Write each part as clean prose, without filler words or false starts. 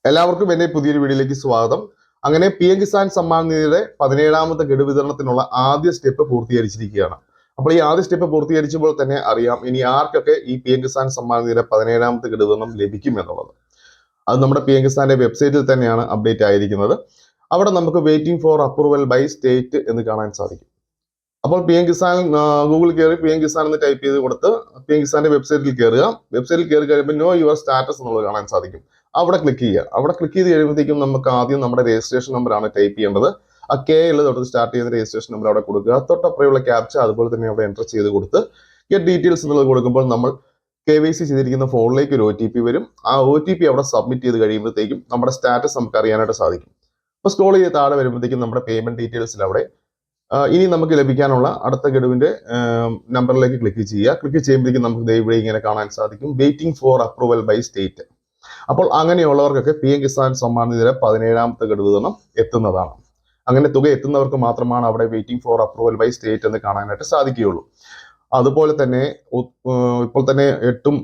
എല്ലാവർക്കും എന്റെ പുതിയൊരു വീഡിയോയിലേക്ക് സ്വാഗതം. അങ്ങനെ PM കിസാൻ സമ്മാൻ നിധിയുടെ 17ാമത്തെ ഗഡു വിതരണത്തിനുള്ള ആദ്യ സ്റ്റെപ്പ് പൂർത്തീകരിച്ചിരിക്കുകയാണ്. അപ്പോൾ ഈ ആദ്യ സ്റ്റെപ്പ് പൂർത്തീകരിച്ചപ്പോൾ തന്നെ അറിയാം ഇനി ആർക്കൊക്കെ ഈ PM കിസാൻ സമ്മാൻ നിധിയുടെ 17ാമത്തെ ഗഡു വിതരണം ലഭിക്കും എന്നുള്ളത്. അത് നമ്മുടെ PM കിസാന്റെ വെബ്സൈറ്റിൽ തന്നെയാണ് അപ്ഡേറ്റ് ആയിരിക്കുന്നത്. അവിടെ നമുക്ക് waiting for approval by state എന്ന് കാണാൻ സാധിക്കും. അപ്പോൾ PM കിസാൻ ഗൂഗിളിൽ കയറി PM കിസാൻ എന്ന് ടൈപ്പ് ചെയ്ത് കൊടുത്ത് PM കിസാന്റെ വെബ്സൈറ്റിൽ കയറുക. വെബ്സൈറ്റിൽ കയറി കഴിയുമ്പോൾ നോ യുവർ സ്റ്റാറ്റസ് എന്നുള്ളത് കാണാൻ സാധിക്കും. അവിടെ ക്ലിക്ക് ചെയ്യുക. അവിടെ ക്ലിക്ക് ചെയ്ത് കഴിയുമ്പോഴത്തേക്കും നമുക്ക് ആദ്യം നമ്മുടെ രജിസ്ട്രേഷൻ നമ്പറാണ് ടൈപ്പ് ചെയ്യേണ്ടത്. ആ കെ ഉള്ളത് തൊട്ട് സ്റ്റാർട്ട് ചെയ്യുന്ന രജിസ്ട്രേഷൻ നമ്പർ അവിടെ കൊടുക്കുക. തൊട്ടപ്പുറയുള്ള ക്യാപ്ച അതുപോലെ തന്നെ അവിടെ എൻ്റർ ചെയ്ത് കൊടുത്ത് ഗെറ്റ് ഡീറ്റെയിൽസ് എന്നുള്ളത് കൊടുക്കുമ്പോൾ നമ്മൾ KYC ചെയ്തിരിക്കുന്ന ഫോണിലേക്ക് ഒരു OTP വരും. ആ OTP അവിടെ സബ്മിറ്റ് ചെയ്ത് കഴിയുമ്പോഴത്തേക്കും നമ്മുടെ സ്റ്റാറ്റസ് നമുക്ക് അറിയാനായിട്ട് സാധിക്കും. അപ്പോൾ സ്ക്രോൾ ചെയ്ത് താഴെ വരുമ്പോഴത്തേക്കും നമ്മുടെ പേയ്മെന്റ് ഡീറ്റെയിൽസിൽ അവിടെ ഇനി നമുക്ക് ലഭിക്കാനുള്ള അടുത്ത ഗഡുവിന്റെ നമ്പറിലേക്ക് ക്ലിക്ക് ചെയ്യുക. ക്ലിക്ക് ചെയ്യുമ്പോഴേക്കും നമുക്ക് ഇവിടെ ഇങ്ങനെ കാണാൻ സാധിക്കും waiting for approval by state. അപ്പോൾ അങ്ങനെയുള്ളവർക്കൊക്കെ PM കിസാൻ സമ്മാൻ നിധിയുടെ 17ാമത്തെ ഗഡു വിതരണം എത്തുന്നതാണ്. അങ്ങനെ തുക എത്തുന്നവർക്ക് മാത്രമാണ് അവിടെ waiting for approval by state എന്ന് കാണാനായിട്ട് സാധിക്കുകയുള്ളൂ. അതുപോലെ തന്നെ ഇപ്പോൾ തന്നെ 8ഉം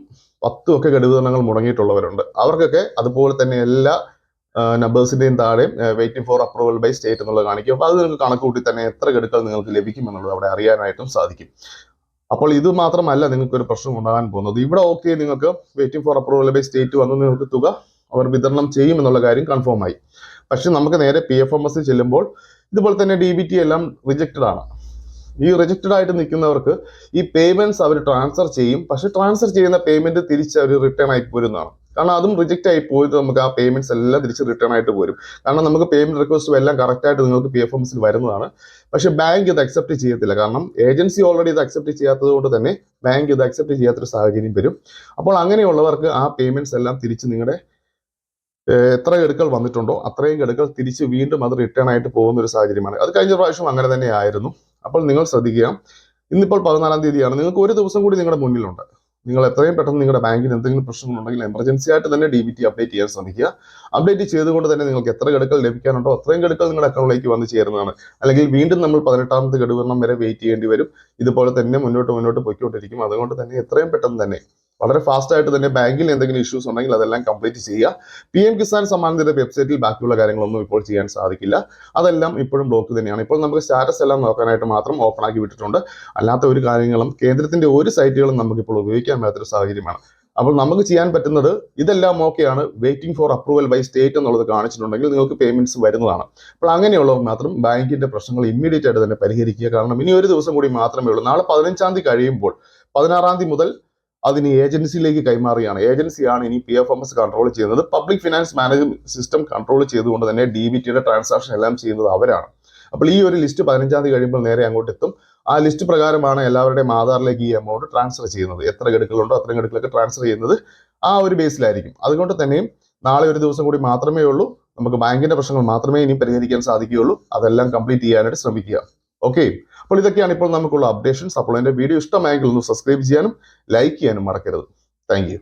10ഉം ഒക്കെ ഗഡു വിതരണങ്ങൾ മുടങ്ങിയിട്ടുള്ളവരുണ്ട്. അവർക്കൊക്കെ അതുപോലെ തന്നെ എല്ലാ നമ്പേഴ്സിന്റെയും താഴെ waiting for approval by state എന്നുള്ളത് കാണിക്കും. അപ്പോൾ അത് നിങ്ങൾക്ക് കണക്ക് കൂട്ടി തന്നെ എത്ര ഗഡുക്കൾ നിങ്ങൾക്ക് ലഭിക്കും എന്നുള്ളത് അവിടെ അറിയാനായിട്ടും സാധിക്കും. അപ്പോൾ ഇത് മാത്രമല്ല നിങ്ങൾക്ക് ഒരു പ്രശ്നം ഉണ്ടാകാൻ പോകുന്നത്. ഇവിടെ ഓക്കെ നിങ്ങൾക്ക് waiting for approval by state വന്ന് നിങ്ങൾക്ക് തുക അവർ വിതരണം ചെയ്യും എന്നുള്ള കാര്യം കൺഫേം ആയി. പക്ഷെ നമുക്ക് നേരെ PFMS ചെല്ലുമ്പോൾ ഇതുപോലെ തന്നെ DBT എല്ലാം റിജക്റ്റഡ് ആണ്. ഈ റിജക്റ്റഡ് ആയിട്ട് നിൽക്കുന്നവർക്ക് ഈ പേയ്മെന്റ്സ് അവർ ട്രാൻസ്ഫർ ചെയ്യും. പക്ഷെ ട്രാൻസ്ഫർ ചെയ്യുന്ന പേയ്മെന്റ് തിരിച്ച് അവർ റിട്ടേൺ ആയി പോരുന്നതാണ്. കാരണം അതും റിജക്റ്റ് ആയി പോയിട്ട് നമുക്ക് ആ പേയ്മെന്റ്സ് എല്ലാം തിരിച്ച് റിട്ടേൺ ആയിട്ട് പോരും. കാരണം നമുക്ക് പേയ്മെന്റ് റിക്വസ്റ്റും എല്ലാം കറക്റ്റ് ആയിട്ട് നിങ്ങൾക്ക് PFMSൽ വരുന്നതാണ്. പക്ഷെ ബാങ്ക് ഇത് അക്സെപ്റ്റ് ചെയ്യത്തില്ല. കാരണം ഏജൻസി ഓൾറെഡി ഇത് അക്സെപ്റ്റ് ചെയ്യാത്തത് കൊണ്ട് തന്നെ ബാങ്ക് ഇത് അക്സെപ്റ്റ് ചെയ്യാത്തൊരു സാഹചര്യം വരും. അപ്പോൾ അങ്ങനെയുള്ളവർക്ക് ആ പേയ്മെന്റ്സ് എല്ലാം തിരിച്ച് നിങ്ങളുടെ എത്ര ഗഡുക്കൾ വന്നിട്ടുണ്ടോ അത്രയും ഗഡുക്കൾ തിരിച്ച് വീണ്ടും അത് റിട്ടേൺ ആയിട്ട് പോകുന്ന ഒരു സാഹചര്യമാണ്. അത് കഴിഞ്ഞ പ്രാവശ്യം അങ്ങനെ തന്നെ ആയിരുന്നു. അപ്പോൾ നിങ്ങൾ ശ്രദ്ധിക്കുക, ഇന്നിപ്പോൾ 14ാം തീയതിയാണ്. നിങ്ങൾക്ക് ഒരു ദിവസം കൂടി നിങ്ങളുടെ മുന്നിലുണ്ട്. നിങ്ങൾ എത്രയും പെട്ടെന്ന് നിങ്ങളുടെ ബാങ്കിന് എന്തെങ്കിലും പ്രശ്നങ്ങളുണ്ടെങ്കിൽ എമർജൻസി ആയിട്ട് തന്നെ DBT അപ്ഡേറ്റ് ചെയ്യാൻ ശ്രമിക്കുക. അപ്ഡേറ്റ് ചെയ്തുകൊണ്ട് തന്നെ നിങ്ങൾക്ക് എത്ര ഗഡുക്കൾ ലഭിക്കാനുണ്ടോ അത്രയും ഗഡുക്കൾ നിങ്ങളുടെ അക്കൗണ്ടിലേക്ക് വന്ന് ചേരുന്നതാണ്. അല്ലെങ്കിൽ വീണ്ടും നമ്മൾ 18ാമത്തെ ഗഡു വിതരണം വരെ വെയിറ്റ് ചെയ്യേണ്ടി വരും. ഇതുപോലെ തന്നെ മുന്നോട്ട് പോയിക്കൊണ്ടിരിക്കും. അതുകൊണ്ട് തന്നെ എത്രയും പെട്ടെന്ന് തന്നെ വളരെ ഫാസ്റ്റ് ആയിട്ട് തന്നെ ബാങ്കിൽ എന്തെങ്കിലും ഇഷ്യൂസ് ഉണ്ടെങ്കിൽ അതെല്ലാം കംപ്ലീറ്റ് ചെയ്യുക. PM കിസാൻ സമ്മാൻ നിധിയുടെ വെബ്സൈറ്റിൽ ബാക്കിയുള്ള കാര്യങ്ങളൊന്നും ഇപ്പോൾ ചെയ്യാൻ സാധിക്കില്ല. അതെല്ലാം ഇപ്പോഴും ബ്ലോക്ക് തന്നെയാണ്. ഇപ്പോൾ നമുക്ക് സ്റ്റാറ്റസ് എല്ലാം നോക്കാനായിട്ട് മാത്രം ഓപ്പൺ ആക്കി വിട്ടിട്ടുണ്ട്. അല്ലാത്ത ഒരു കാര്യങ്ങളും കേന്ദ്രത്തിന്റെ ഒരു സൈറ്റുകളും നമുക്കിപ്പോൾ ഉപയോഗിക്കാൻ പറ്റാത്തൊരു സാഹചര്യമാണ്. അപ്പോൾ നമുക്ക് ചെയ്യാൻ പറ്റുന്നത് ഇതെല്ലാം ഓക്കെയാണ്, waiting for approval by state എന്നുള്ളത് കാണിച്ചിട്ടുണ്ടെങ്കിൽ നിങ്ങൾക്ക് പേയ്മെന്റ്സ് വരുന്നതാണ്. അപ്പോൾ അങ്ങനെയുള്ളവർ മാത്രം ബാങ്കിന്റെ പ്രശ്നങ്ങൾ ഇമ്മീഡിയറ്റ് ആയിട്ട് തന്നെ പരിഹരിക്കുക. കാരണം ഇനി ഒരു ദിവസം കൂടി മാത്രമേ ഉള്ളൂ. നാളെ 15ാം തീയതി കഴിയുമ്പോൾ 16ാം തീയതി മുതൽ അതിന് ഏജൻസിയിലേക്ക് കൈമാറുകയാണ്. ഏജൻസിയാണ് ഇനി PFMS കൺട്രോൾ ചെയ്യുന്നത്. Public finance management system control ചെയ്തുകൊണ്ട് തന്നെ DBTയുടെ ട്രാൻസാക്ഷൻ എല്ലാം ചെയ്യുന്നത് അവരാണ്. അപ്പോൾ ഈ ഒരു ലിസ്റ്റ് 15ാം തീയതി കഴിയുമ്പോൾ നേരെ അങ്ങോട്ട് എത്തും. ആ ലിസ്റ്റ് പ്രകാരമാണ് എല്ലാവരുടെയും ആധാറിലേക്ക് ഈ എമൗണ്ട് ട്രാൻസ്ഫർ ചെയ്യുന്നത്. എത്ര ഗഡുക്കളുണ്ടോ അത്രയും ഗഡുക്കളൊക്കെ ട്രാൻസ്ഫർ ചെയ്യുന്നത് ആ ഒരു ബേസിലായിരിക്കും. അതുകൊണ്ട് തന്നെയും നാളെ ഒരു ദിവസം കൂടി മാത്രമേ ഉള്ളൂ. നമുക്ക് ബാങ്കിന്റെ പ്രശ്നങ്ങൾ മാത്രമേ ഇനി പരിഹരിക്കാൻ സാധിക്കുകയുള്ളൂ. അതെല്ലാം കംപ്ലീറ്റ് ചെയ്യാനായിട്ട് ശ്രമിക്കുക. ഓക്കെ, അപ്പോൾ ഇതൊക്കെയാണ് ഇപ്പോൾ നമുക്കുള്ള അപ്ഡേഷൻസ്. അപ്പോൾ എൻ്റെ വീഡിയോ ഇഷ്ടമായെങ്കിൽ ഒന്ന് സബ്സ്ക്രൈബ് ചെയ്യാനും ലൈക്ക് ചെയ്യാനും മറക്കരുത്. Thank you.